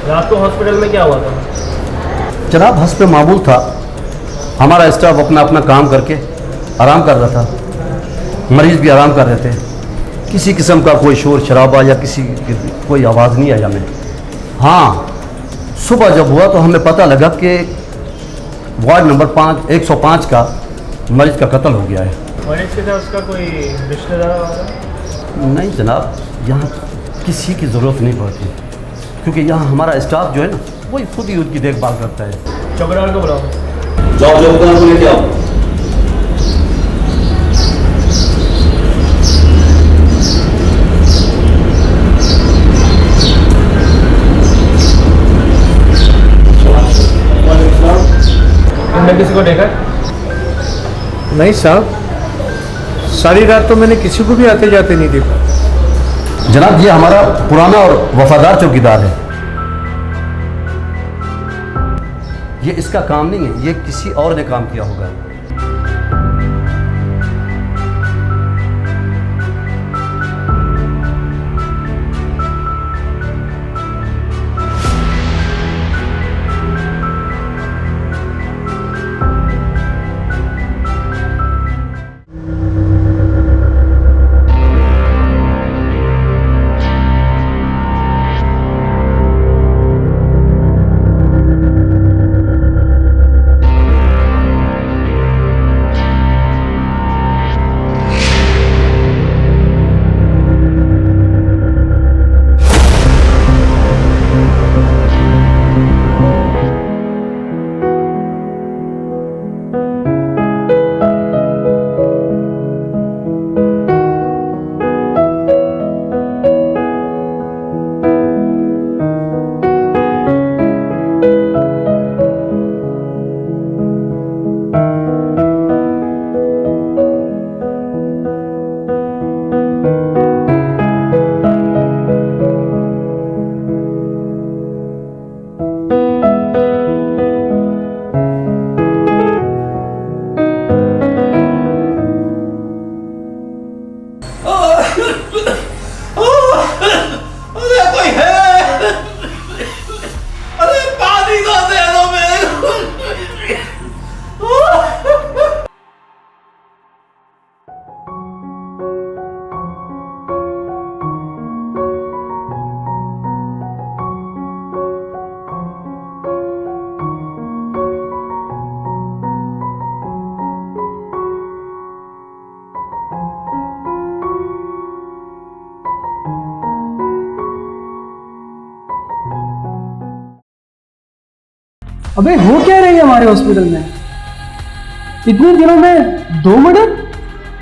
रात को हॉस्पिटल में क्या हुआ था? जनाब हंस पे मामूल था। हमारा स्टाफ अपना अपना काम करके आराम कर रहा था, मरीज़ भी आराम कर रहे थे। किसी किस्म का कोई शोर शराबा या किसी की कोई आवाज़ नहीं आई हमें। हाँ, सुबह जब हुआ तो हमें पता लगा कि वार्ड नंबर 105 का मरीज़ का कत्ल हो गया है। मरीज के साथ उसका कोई रिश्तेदार वगैरह? नहीं जनाब, यहाँ किसी की ज़रूरत नहीं पड़ती, क्योंकि यहाँ हमारा स्टाफ जो है ना, वही खुद ही उनकी देखभाल करता है। चौकीदार को बुलाओ। जाओ चौकीदार को लेके आओ। तुमने किसी को देखा? नहीं साहब, सारी रात तो मैंने किसी को भी आते जाते नहीं देखा। जनाब ये हमारा पुराना और वफादार चौकीदार है। ये इसका काम नहीं है, ये किसी और ने काम किया होगा। अबे हो क्या रही है हमारे हॉस्पिटल में? इतने दिनों में 2 मर्डर?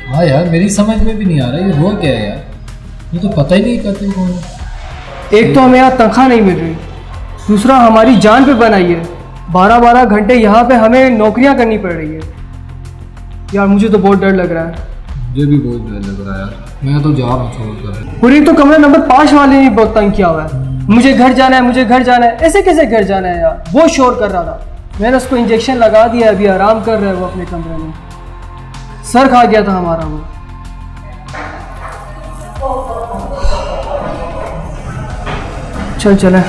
हाँ यार, मेरी समझ में भी नहीं आ रहा ये हुआ क्या है यार। ये तो पता ही नहीं करते कौन है। एक तो हमें यहाँ तनख्वाह नहीं मिल रही, दूसरा हमारी जान पे बनाई है। 12-12 घंटे यहाँ पे हमें नौकरियाँ करनी पड़ रही है। यार मुझे तो बहुत डर लग रहा है। मुझे भी बहुत डर लग रहा है यार, मैं तो जा रहा हूँ छोड़कर। पूरी तो कमरा नंबर 5 वाले ने बहुत तंग किया हुआ है। मुझे घर जाना है, मुझे घर जाना है। ऐसे कैसे घर जाना है यार? वो शोर कर रहा था, मैंने उसको इंजेक्शन लगा दिया, अभी आराम कर रहा है वो अपने कमरे में। सर खा गया था हमारा वो। चल चले।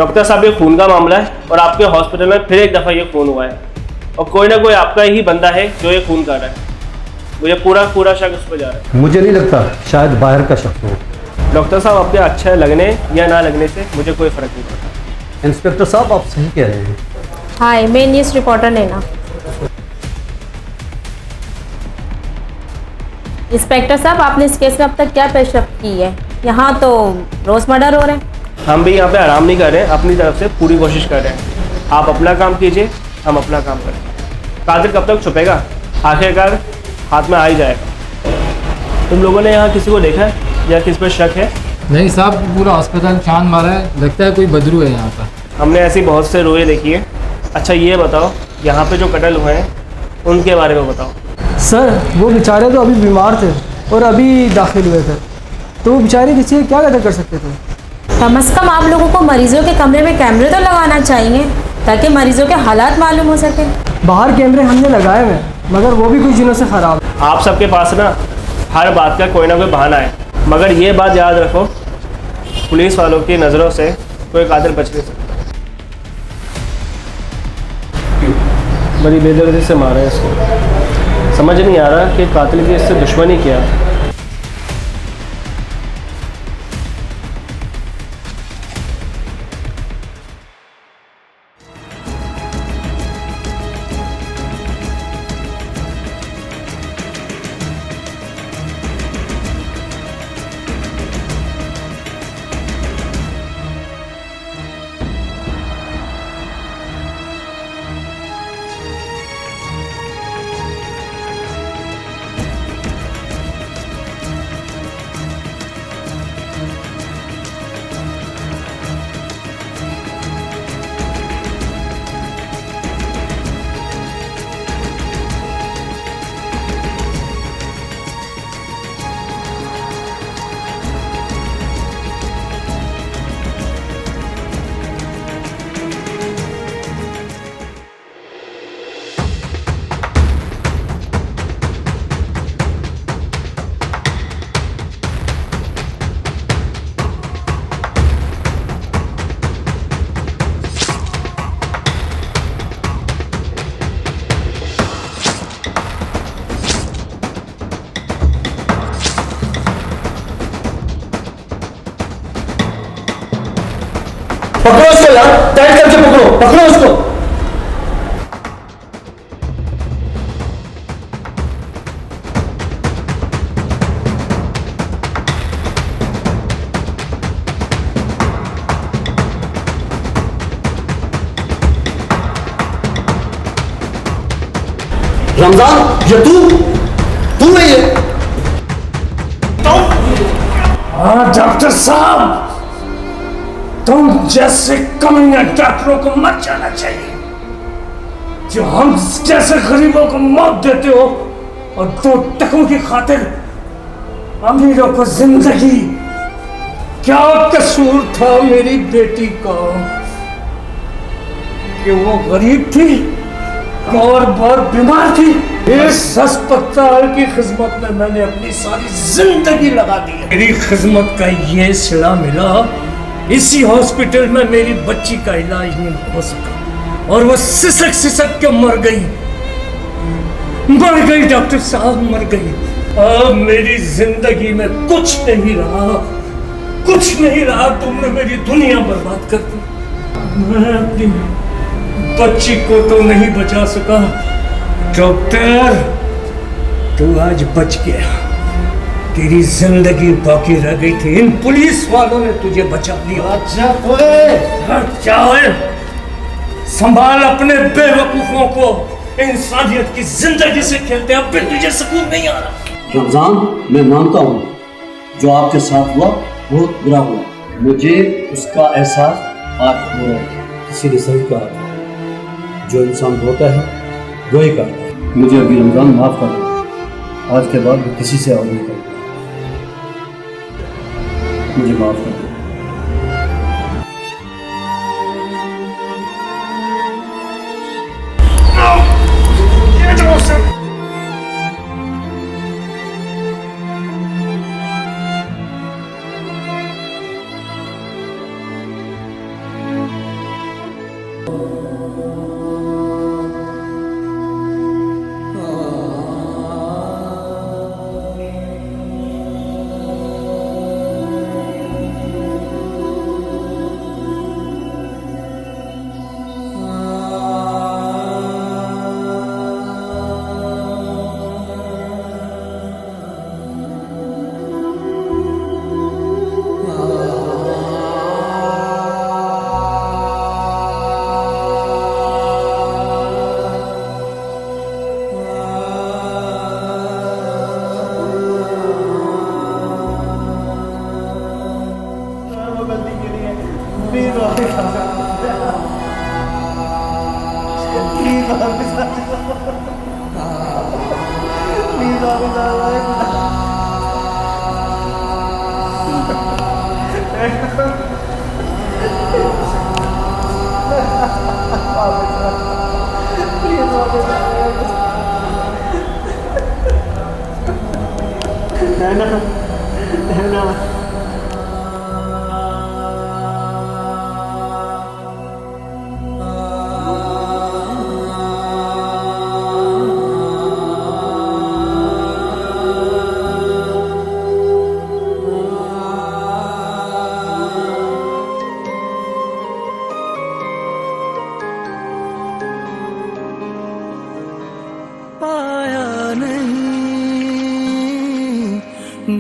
डॉक्टर साहब, ये खून का मामला है और आपके हॉस्पिटल में फिर एक दफ़ा ये खून हुआ है और कोई ना कोई आपका ही बंदा है जो ये खून कर रहा है। मुझे पूरा शक उस पर जा रहा है। मुझे नहीं लगता, शायद बाहर का शख्स हो। डॉक्टर साहब, आपके अच्छे लगने या ना लगने से मुझे कोई फ़र्क नहीं पड़ता। इंस्पेक्टर साहब, आप सही कह रहे हैं। हाय, मैं न्यूज़ रिपोर्टर नैना। इंस्पेक्टर साहब, आपने इस केस में अब तक क्या पेशरफ की है? यहाँ तो रोज़ मर्डर हो रहे हैं। हम भी यहाँ पे आराम नहीं कर रहे हैं, अपनी तरफ से पूरी कोशिश कर रहे हैं। आप अपना काम कीजिए, हम अपना काम करें। कातिल कब तक छुपेगा? आखिरकार हाथ में आ ही जाएगा। तुम लोगों ने यहाँ किसी को देखा है या किस पर शक है? नहीं साहब, पूरा अस्पताल चांद मारा है, लगता है कोई बदरू है यहाँ पर। हमने ऐसी बहुत से रोए देखी है। अच्छा ये बताओ, यहाँ पे जो कत्ल हुए हैं उनके बारे में बताओ। सर वो बेचारे तो अभी बीमार थे और अभी दाखिल हुए थे, तो वो बेचारे किसी का क्या कदर कर सकते थे। कम से कम आप लोगों को मरीजों के कमरे में कैमरे तो लगाना चाहिए ताकि मरीजों के हालात मालूम हो सके। बाहर कैमरे हमने लगाए हुए हैं मगर वो भी कुछ दिनों से ख़राब है। आप सबके पास ना हर बात का कोई ना कोई बहाना है, मगर ये बात याद रखो, पुलिस वालों की नज़रों से कोई कातिल बच नहीं सकता। बड़ी बेदर्दी से मारा है इसको। समझ नहीं आ रहा कि कातिल की इससे दुश्मनी क्या है। पकड़ो उसको यार, टाइट करके पकड़ो उसको। रमजान, ये तू है ये? हाँ डॉक्टर साहब, तुम जैसे कमीने डॉक्टरों को मत जाना चाहिए जो हम जैसे गरीबों को मौत देते हो और 2 टकों की खातिर अमीरों को जिंदगी। क्या कसूर था मेरी बेटी का कि वो गरीब थी और बहुत बीमार थी? इस अस्पताल की खिदमत में मैंने अपनी सारी जिंदगी लगा दी। मेरी खिदमत का ये सिला मिला, इसी हॉस्पिटल में मेरी बच्ची का इलाज नहीं हो सका और वो सिसक के मर गई डॉक्टर साहब, मर गई। अब मेरी जिंदगी में कुछ नहीं रहा। तुमने मेरी दुनिया बर्बाद कर दी। मैं अपनी बच्ची को तो नहीं बचा सका डॉक्टर, तू आज बच गया। तेरी जिंदगी बाकी रह गई थी, इन पुलिस वालों ने तुझे बचा लिया। अच्छा संभाल अपने बेवकूफों को, इंसानियत की जिंदगी से खेलते। अब भी तुझे सुकून नहीं आ रहा। रमजान, मैं मानता हूँ जो आपके साथ हुआ बहुत बुरा हुआ, मुझे उसका एहसास आज हो रहा है। किसी ने सही कहा था, जो इंसान होता है वही करता है। मुझे अभी रमजान माफ कर दो, आज के बाद मैं किसी से और नहीं करूँगा। मुझे माफ कर दो। वापस आ जाएगा। प्लीज वापस आ जाएगा। है ना पाया नहीं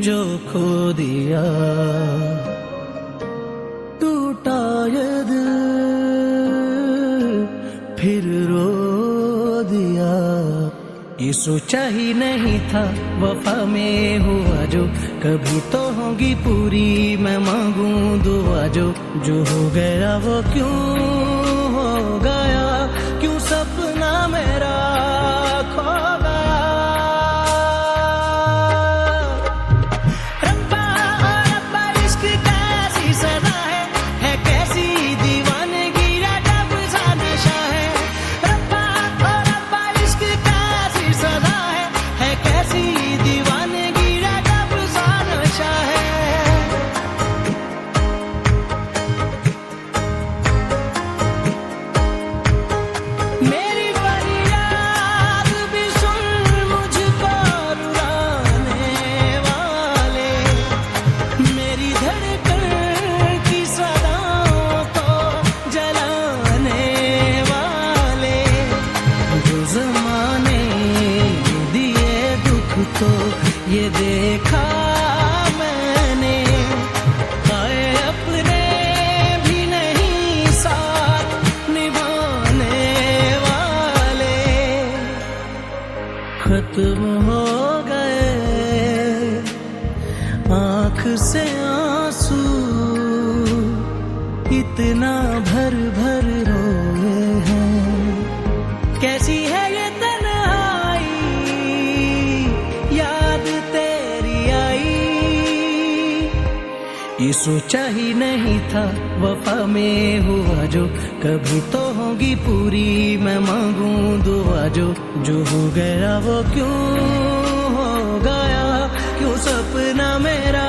जो खो दिया, टूटा ये दिल फिर रो दिया। ये सोचा ही नहीं था वफा में हुआ जो, कभी तो होगी पूरी मैं मांगूं दुआ जो हो गया वो क्यों हो गया, क्यों सपना मेरा खो गया। रब्बा ओ रब्बा इश्क कैसी सदा है कैसी दीवानगी जब सा नशा है। रब्बा ओ रब्बा इश्क कैसी सदा है कैसी दीवानगी जब सा नशा है। मेरी फरियाद भी सुन मुझको रुलाने वाले, मेरी धड़कन की सदाओं को जलाने वाले। जो ज़माने दिए दुख तो ये देखा मैंने, आए अपने भी नहीं साथ निभाने वाले। खत्म हो गए आँख से आंसू, इतना भर भर रोए हैं। कैसी है ये तन्हाई, याद तेरी आई। ये सोचा ही नहीं था वफा में हुआ जो, कभी तो होगी पूरी मैं मांगूं दुआ जो हो गया वो क्यों हो गया, क्यों सपना मेरा